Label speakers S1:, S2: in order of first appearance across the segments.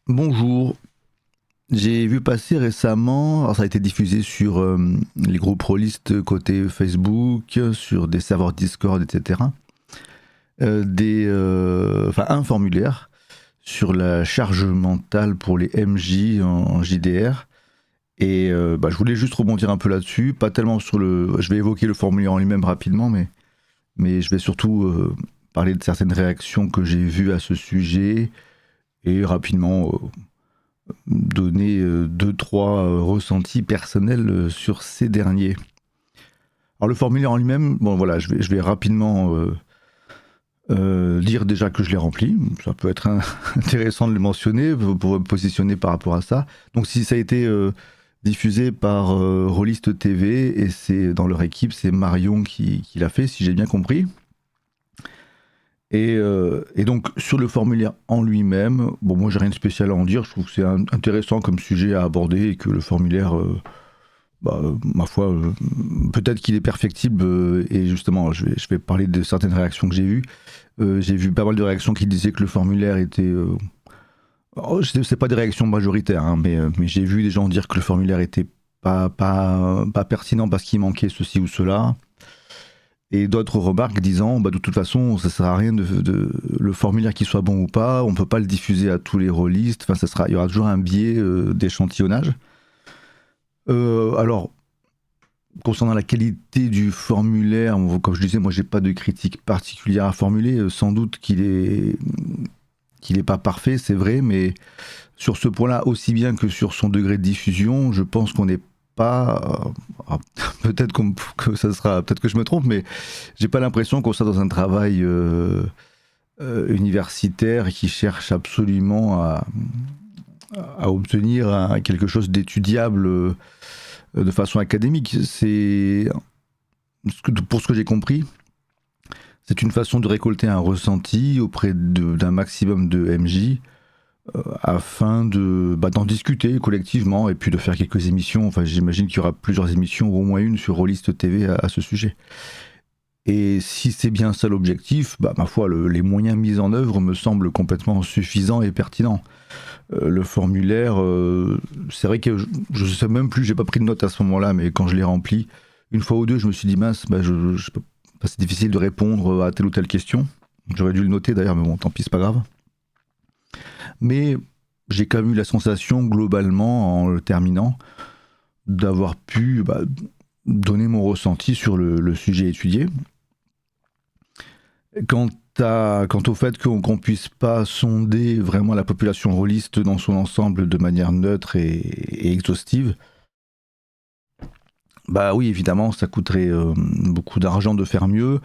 S1: Bonjour, j'ai vu passer récemment, alors ça a été diffusé sur les groupes rôlistes côté Facebook, sur des serveurs Discord, etc. Un formulaire sur la charge mentale pour les MJ en JDR. Et je voulais juste rebondir un peu là-dessus, pas tellement sur le. Je vais évoquer le formulaire en lui-même rapidement, mais je vais surtout parler de certaines réactions que j'ai vues à ce sujet et rapidement donner deux, trois ressentis personnels sur ces derniers. Alors le formulaire en lui-même, bon voilà, je vais rapidement dire déjà que je l'ai rempli. Ça peut être intéressant de le mentionner pour me positionner par rapport à ça. Donc si ça a été diffusé par Rollist TV et c'est dans leur équipe, c'est Marion qui l'a fait, si j'ai bien compris. Et donc sur le formulaire en lui-même, bon moi j'ai rien de spécial à en dire, je trouve que c'est intéressant comme sujet à aborder et que le formulaire, ma foi, peut-être qu'il est perfectible et justement je vais parler de certaines réactions que j'ai vues. J'ai vu pas mal de réactions qui disaient que le formulaire était... c'est pas des réactions majoritaires, hein, mais j'ai vu des gens dire que le formulaire était pas pertinent parce qu'il manquait ceci ou cela. Et d'autres remarques disant, de toute façon, ça sert à rien le formulaire qui soit bon ou pas, on peut pas le diffuser à tous les rôlistes, il y aura toujours un biais d'échantillonnage. Alors, concernant la qualité du formulaire, comme je disais, moi j'ai pas de critique particulière à formuler, sans doute qu'il est pas parfait, c'est vrai, mais sur ce point-là, aussi bien que sur son degré de diffusion, je pense qu'on n'est pas. Peut-être que ça sera. Peut-être que je me trompe, mais j'ai pas l'impression qu'on soit dans un travail universitaire qui cherche absolument à obtenir quelque chose d'étudiable de façon académique. Pour ce que j'ai compris, c'est une façon de récolter un ressenti auprès d'un maximum de MJ afin d'en discuter collectivement et puis de faire quelques émissions. Enfin, j'imagine qu'il y aura plusieurs émissions, ou au moins une sur Rollist TV à ce sujet. Et si c'est bien ça l'objectif, ma foi, les moyens mis en œuvre me semblent complètement suffisants et pertinents. Le formulaire, c'est vrai que je sais même plus, j'ai pas pris de note à ce moment-là, mais quand je l'ai rempli, une fois ou deux, je me suis dit mince, c'est difficile de répondre à telle ou telle question. J'aurais dû le noter d'ailleurs, mais bon, tant pis, c'est pas grave. Mais j'ai quand même eu la sensation, globalement, en le terminant, d'avoir pu donner mon ressenti sur le sujet étudié. Quant au fait qu'on puisse pas sonder vraiment la population rôliste dans son ensemble de manière neutre et exhaustive, oui, évidemment, ça coûterait beaucoup d'argent de faire mieux.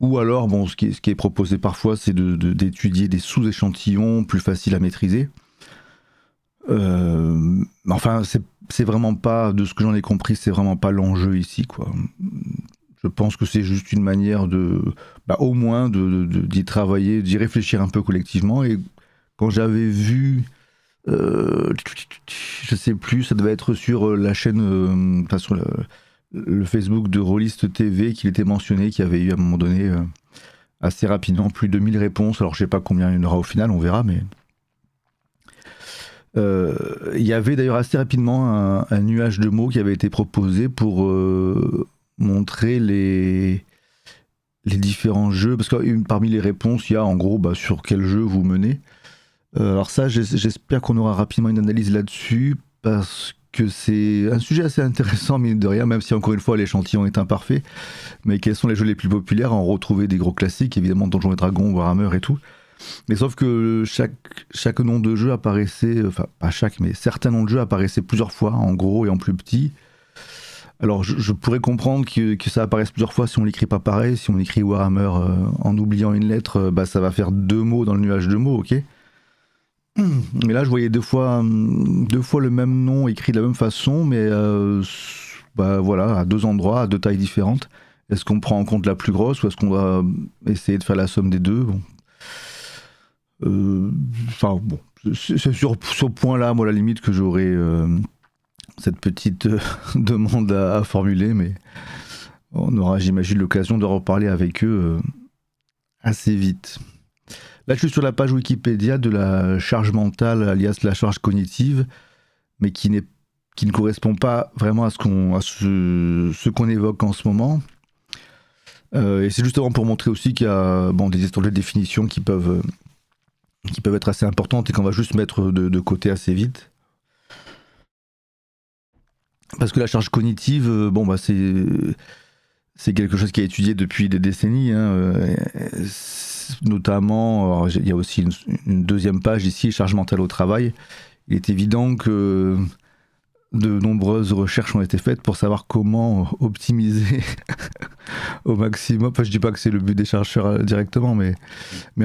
S1: Ou alors, bon, ce qui est proposé parfois, c'est d'étudier des sous-échantillons plus faciles à maîtriser. Enfin, c'est vraiment pas, de ce que j'en ai compris, c'est vraiment pas l'enjeu ici, quoi. Je pense que c'est juste une manière au moins d'y travailler, d'y réfléchir un peu collectivement. Et quand j'avais vu, je sais plus, ça devait être sur la chaîne, sur le Facebook de Rollist TV qu'il était mentionné, qu'il y avait eu à un moment donné assez rapidement plus de 1000 réponses. Alors je sais pas combien il y en aura au final, on verra, mais il y avait d'ailleurs assez rapidement un nuage de mots qui avait été proposé pour montrer les différents jeux, parce que parmi les réponses, il y a en gros sur quel jeu vous menez. Alors ça, j'espère qu'on aura rapidement une analyse là-dessus, parce que c'est un sujet assez intéressant, mine de rien, même si encore une fois l'échantillon est imparfait. Mais quels sont les jeux les plus populaires? On retrouvait des gros classiques, évidemment Donjons et Dragons, Warhammer et tout. Mais sauf que chaque nom de jeu apparaissait, enfin pas chaque, mais certains noms de jeu apparaissaient plusieurs fois, en gros et en plus petit. Alors je pourrais comprendre que ça apparaisse plusieurs fois si on l'écrit pas pareil, si on écrit Warhammer en oubliant une lettre, ça va faire deux mots dans le nuage de mots, ok. Mais là je voyais deux fois le même nom écrit de la même façon, mais voilà, à deux endroits, à deux tailles différentes. Est-ce qu'on prend en compte la plus grosse ou est-ce qu'on doit essayer de faire la somme des deux? Bon. Bon, c'est sur ce point-là, moi, la limite que j'aurais cette petite demande à formuler, mais on aura, j'imagine, l'occasion de reparler avec eux assez vite. Là, je suis sur la page Wikipédia de la charge mentale, alias la charge cognitive, mais qui ne correspond pas vraiment à ce qu'on évoque en ce moment. Et c'est justement pour montrer aussi qu'il y a des histoires de définition qui peuvent être assez importantes et qu'on va juste mettre de côté assez vite. Parce que la charge cognitive, c'est quelque chose qui est étudié depuis des décennies, hein, notamment, il y a aussi une deuxième page ici, charge mentale au travail. Il est évident que de nombreuses recherches ont été faites pour savoir comment optimiser au maximum. Enfin, je dis pas que c'est le but des chercheurs directement, mais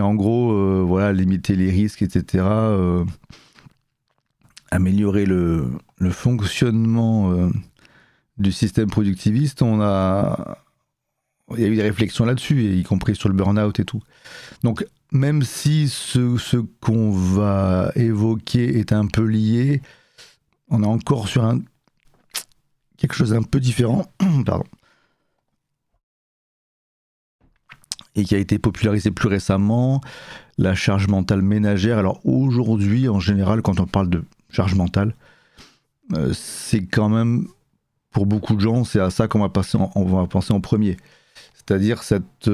S1: en gros, voilà, limiter les risques, etc. Améliorer le fonctionnement du système productiviste. Il y a eu des réflexions là-dessus, y compris sur le burn-out et tout. Donc, même si ce qu'on va évoquer est un peu lié, on est encore sur quelque chose d'un peu différent, pardon, et qui a été popularisé plus récemment, la charge mentale ménagère. Alors aujourd'hui, en général, quand on parle de charge mentale, c'est quand même, pour beaucoup de gens, c'est à ça qu'on va penser en premier. C'est-à-dire cette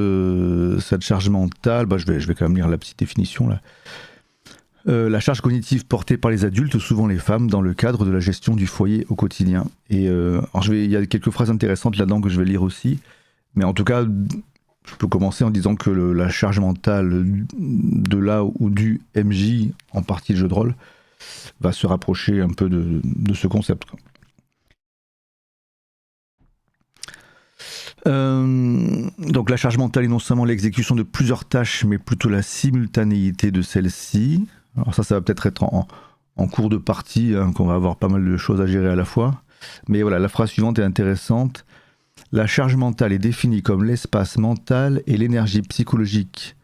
S1: charge mentale, je vais quand même lire la petite définition là. La charge cognitive portée par les adultes, souvent les femmes, dans le cadre de la gestion du foyer au quotidien. Et il y a quelques phrases intéressantes là-dedans que je vais lire aussi, mais en tout cas, je peux commencer en disant que la charge mentale de là ou du MJ, en partie le jeu de rôle, va se rapprocher un peu de ce concept, quoi. Donc la charge mentale est non seulement l'exécution de plusieurs tâches, mais plutôt la simultanéité de celles-ci. Alors ça va peut-être être en cours de partie, hein, qu'on va avoir pas mal de choses à gérer à la fois. Mais voilà, la phrase suivante est intéressante. La charge mentale est définie comme l'espace mental et l'énergie psychologique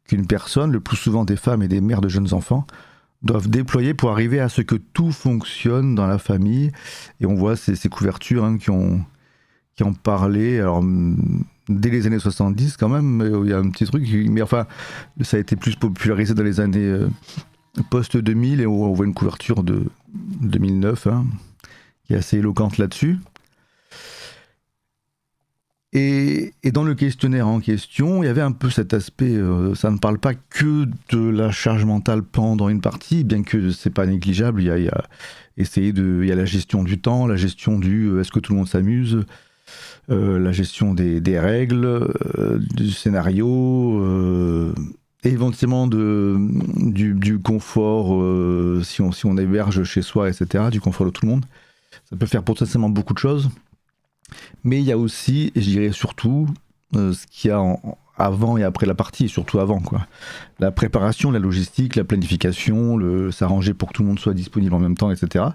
S1: qu'une personne, le plus souvent des femmes et des mères de jeunes enfants, doivent déployer pour arriver à ce que tout fonctionne dans la famille. Et on voit ces couvertures, hein, qui ont parlé, alors dès les années 70 quand même, il y a un petit truc, mais enfin, ça a été plus popularisé dans les années post-2000, et on voit une couverture de 2009, hein, qui est assez éloquente là-dessus. Et dans le questionnaire en question, il y avait un peu cet aspect, ça ne parle pas que de la charge mentale pendant une partie, bien que c'est pas négligeable, il y a la gestion du temps, la gestion du est-ce que tout le monde s'amuse, la gestion des règles, du scénario, éventuellement du confort, si on héberge chez soi, etc., du confort de tout le monde. Ça peut faire potentiellement beaucoup de choses. Mais il y a aussi, et je dirais surtout, ce qu'il y a avant et après la partie, et surtout avant, quoi. La préparation, la logistique, la planification, s'arranger pour que tout le monde soit disponible en même temps, etc.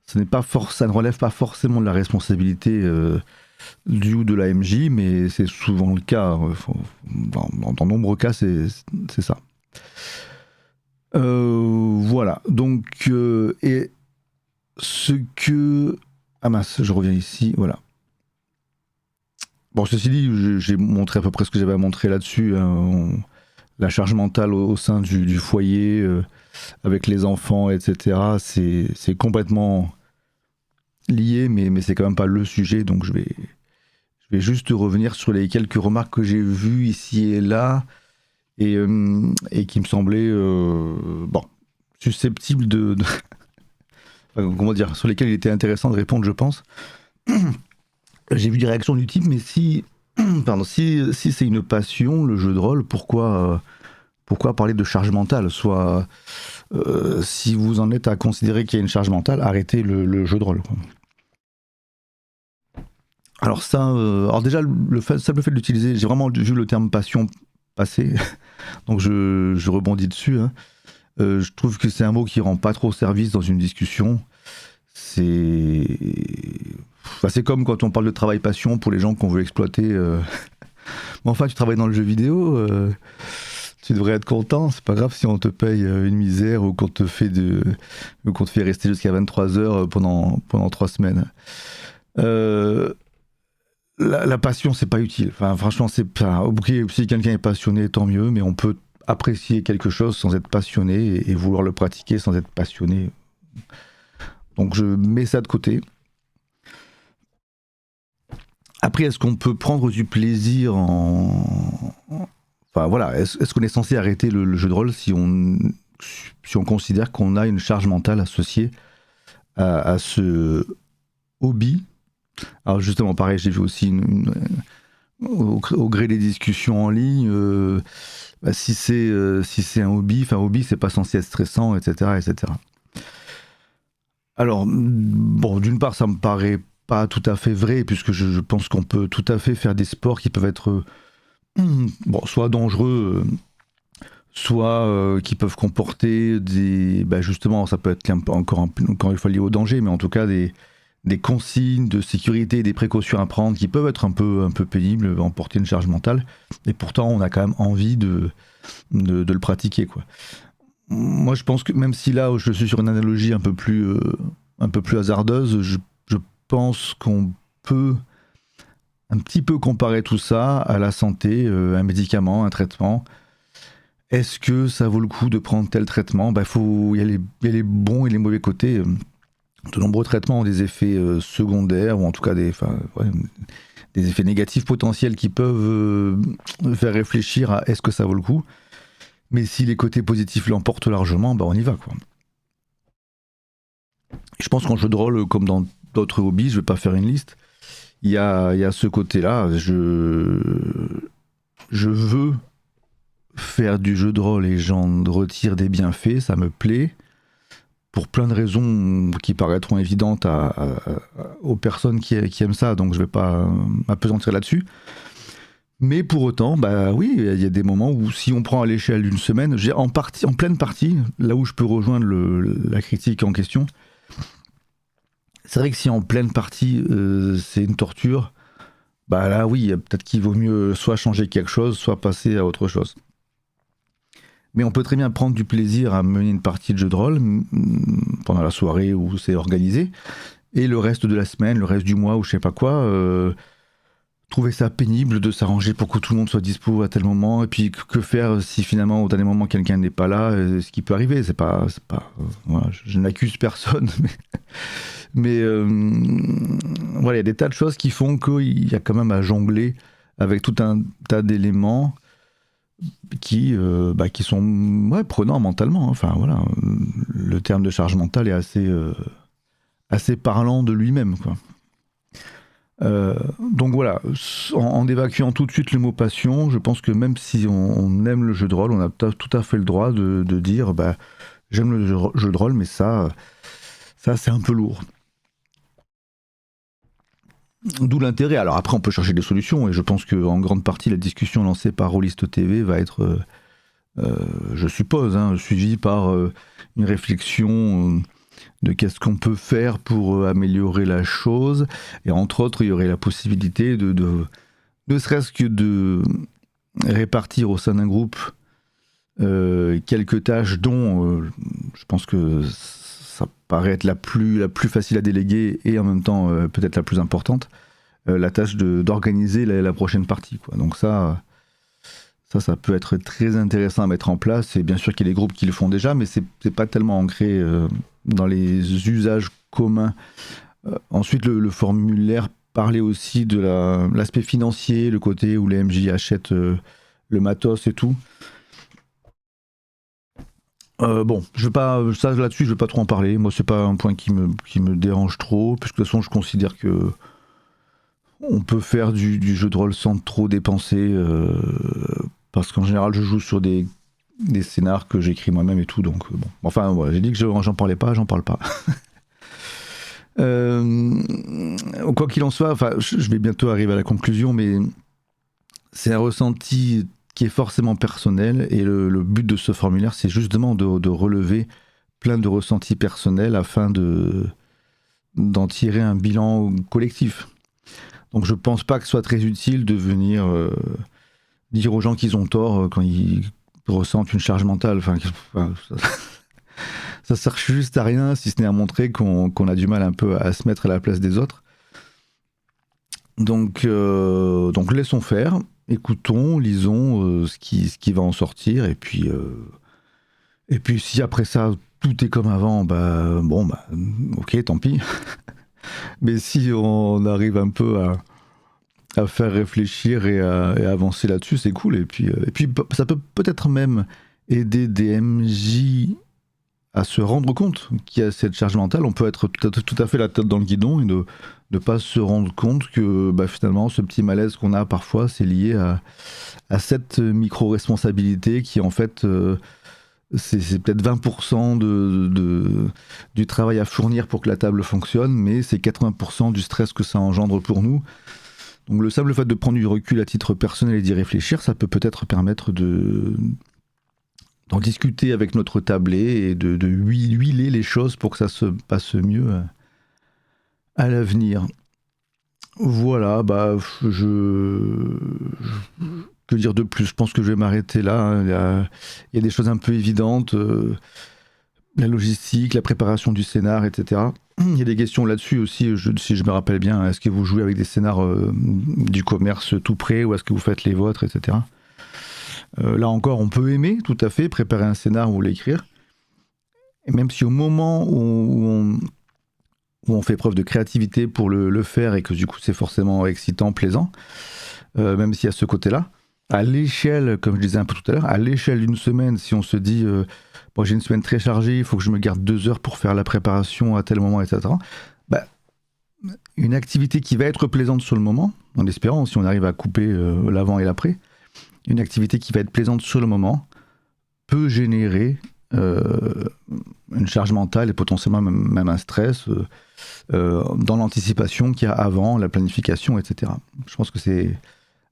S1: Ça ne relève pas forcément de la responsabilité du ou de la MJ, mais c'est souvent le cas. Dans nombreux cas, c'est ça. Voilà. Donc, et ce que... Ah mince, je reviens ici, voilà. Bon, ceci dit, j'ai montré à peu près ce que j'avais à montrer là-dessus, hein, la charge mentale au sein du foyer, avec les enfants, etc. C'est complètement lié, mais c'est quand même pas le sujet, donc je vais juste revenir sur les quelques remarques que j'ai vues ici et là, et qui me semblaient susceptibles de comment dire, sur lesquelles il était intéressant de répondre, je pense. J'ai vu des réactions du type, mais si c'est une passion, le jeu de rôle, pourquoi parler de charge mentale? Soit, si vous en êtes à considérer qu'il y a une charge mentale, arrêtez le jeu de rôle, quoi. Alors ça, alors déjà, le simple fait de l'utiliser, j'ai vraiment vu le terme passion passer, donc je rebondis dessus, hein. Je trouve que c'est un mot qui rend pas trop service dans une discussion. C'est comme quand on parle de travail passion pour les gens qu'on veut exploiter. Mais enfin, tu travailles dans le jeu vidéo, tu devrais être content. C'est pas grave si on te paye une misère ou qu'on te fait rester jusqu'à 23h pendant 3 semaines. La passion, c'est pas utile. Enfin, franchement, c'est pas. Ok, si quelqu'un est passionné, tant mieux, mais on peut apprécier quelque chose sans être passionné et vouloir le pratiquer sans être passionné. Donc je mets ça de côté. Après, est-ce qu'on peut prendre du plaisir Enfin voilà, est-ce qu'on est censé arrêter le jeu de rôle si on considère qu'on a une charge mentale associée à ce hobby? Alors justement, pareil, j'ai vu aussi au gré des discussions en ligne, si c'est un hobby, enfin hobby, c'est pas censé être stressant, etc., etc. Alors, bon, d'une part, ça me paraît pas tout à fait vrai, puisque je pense qu'on peut tout à fait faire des sports qui peuvent être bon, soit dangereux, soit qui peuvent comporter justement, ça peut être encore une fois lié au danger, mais en tout cas des consignes de sécurité, des précautions à prendre qui peuvent être un peu pénibles, emporter une charge mentale, et pourtant on a quand même envie de le pratiquer, quoi. Moi, je pense que même si là, je suis sur une analogie un peu plus hasardeuse, je pense qu'on peut un petit peu comparer tout ça à la santé, un médicament, un traitement. Est-ce que ça vaut le coup de prendre tel traitement? Il y a les bons et les mauvais côtés. De nombreux traitements ont des effets secondaires, ou en tout cas des effets négatifs potentiels qui peuvent faire réfléchir à est-ce que ça vaut le coup. Mais si les côtés positifs l'emportent largement, on y va, quoi. Je pense qu'en jeu de rôle, comme dans d'autres hobbies, je vais pas faire une liste, il y a ce côté-là. Je veux faire du jeu de rôle et j'en retire des bienfaits, ça me plaît, pour plein de raisons qui paraîtront évidentes aux personnes qui aiment ça, donc je vais pas m'apesantir là-dessus. Mais pour autant, oui, il y a des moments où si on prend à l'échelle d'une semaine, en pleine partie, là où je peux rejoindre la critique en question, c'est vrai que si en pleine partie c'est une torture, là oui, peut-être qu'il vaut mieux soit changer quelque chose, soit passer à autre chose. Mais on peut très bien prendre du plaisir à mener une partie de jeu de rôle pendant la soirée où c'est organisé, et le reste de la semaine, le reste du mois ou je sais pas quoi, trouver ça pénible de s'arranger pour que tout le monde soit dispo à tel moment, et puis que faire si finalement au dernier moment quelqu'un n'est pas là, ce qui peut arriver, c'est pas voilà, je n'accuse personne, mais voilà, il y a des tas de choses qui font qu'il y a quand même à jongler avec tout un tas d'éléments qui sont prenants mentalement, hein. Enfin voilà, le terme de charge mentale est assez parlant de lui-même, quoi. Donc voilà, en évacuant tout de suite le mot passion, je pense que même si on aime le jeu de rôle, on a tout à fait le droit de dire j'aime le jeu de rôle, mais ça c'est un peu lourd. D'où l'intérêt. Alors après, on peut chercher des solutions, et je pense qu'en grande partie, la discussion lancée par Rollist TV va être, je suppose, suivie par une réflexion de qu'est-ce qu'on peut faire pour améliorer la chose. Et entre autres, il y aurait la possibilité ne serait-ce que de répartir au sein d'un groupe quelques tâches dont je pense que ça paraît être la plus facile à déléguer, et en même temps peut-être la plus importante, la tâche d'organiser la prochaine partie, quoi. Donc ça peut être très intéressant à mettre en place, et bien sûr qu'il y a des groupes qui le font déjà, mais c'est pas tellement ancré dans les usages communs. Ensuite, le formulaire parlait aussi de l'aspect financier, le côté où les MJ achètent le matos et tout. Là-dessus, je vais pas trop en parler. Moi, c'est pas un point qui me dérange trop, puisque de toute façon, je considère que on peut faire du jeu de rôle sans trop dépenser, parce qu'en général, je joue sur des scénars que j'écris moi-même et tout, donc bon. Enfin, voilà, j'ai dit que j'en parlais pas, j'en parle pas. Quoi qu'il en soit, je vais bientôt arriver à la conclusion, mais c'est un ressenti qui est forcément personnel, et le but de ce formulaire, c'est justement de relever plein de ressentis personnels afin d'en tirer un bilan collectif. Donc je pense pas que ce soit très utile de venir dire aux gens qu'ils ont tort quand ils ressentent une charge mentale. Ça sert juste à rien, si ce n'est à montrer qu'on a du mal un peu à se mettre à la place des autres. Donc laissons faire. écoutons, lisons ce qui va en sortir, et puis si après ça tout est comme avant, bah bon, bah ok, tant pis. Mais si on arrive un peu à faire réfléchir et à avancer là-dessus, c'est cool. Et puis ça peut peut-être même aider des MJ à se rendre compte qu'il y a cette charge mentale. On peut être tout à fait la tête dans le guidon et ne pas se rendre compte que bah, finalement ce petit malaise qu'on a parfois, c'est lié à cette micro-responsabilité qui en fait c'est peut-être 20% du travail à fournir pour que la table fonctionne, mais c'est 80% du stress que ça engendre pour nous. Donc le simple fait de prendre du recul à titre personnel et d'y réfléchir, ça peut peut-être permettre d'en discuter avec notre tablé et de huiler les choses pour que ça se passe mieux à l'avenir. Voilà, bah que dire de plus? Je pense que je vais m'arrêter là, hein. Il y a des choses un peu évidentes, la logistique, la préparation du scénar, etc. Il y a des questions là-dessus aussi, si je me rappelle bien. Est-ce que vous jouez avec des scénars du commerce tout près, ou est-ce que vous faites les vôtres, etc. Là encore, on peut aimer, tout à fait, préparer un scénar ou l'écrire. Et même si au moment où on fait preuve de créativité pour le faire, et que du coup c'est forcément excitant, plaisant, même s'il y a ce côté-là, à l'échelle, comme je disais un peu tout à l'heure, à l'échelle d'une semaine, si on se dit bon, j'ai une semaine très chargée, il faut que je me garde 2 heures pour faire la préparation à tel moment, etc. Bah, une activité qui va être plaisante sur le moment, en espérant, si on arrive à couper l'avant et l'après, une activité qui va être plaisante sur le moment peut générer une charge mentale et potentiellement même un stress dans l'anticipation qu'il y a avant, la planification, etc. Je pense que c'est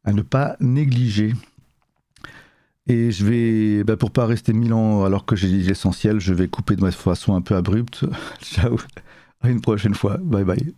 S1: à ne pas négliger. Et je vais, bah pour pas rester 1000 ans alors que j'ai dit l'essentiel, je vais couper de façon un peu abrupte. Ciao, à une prochaine fois, bye bye.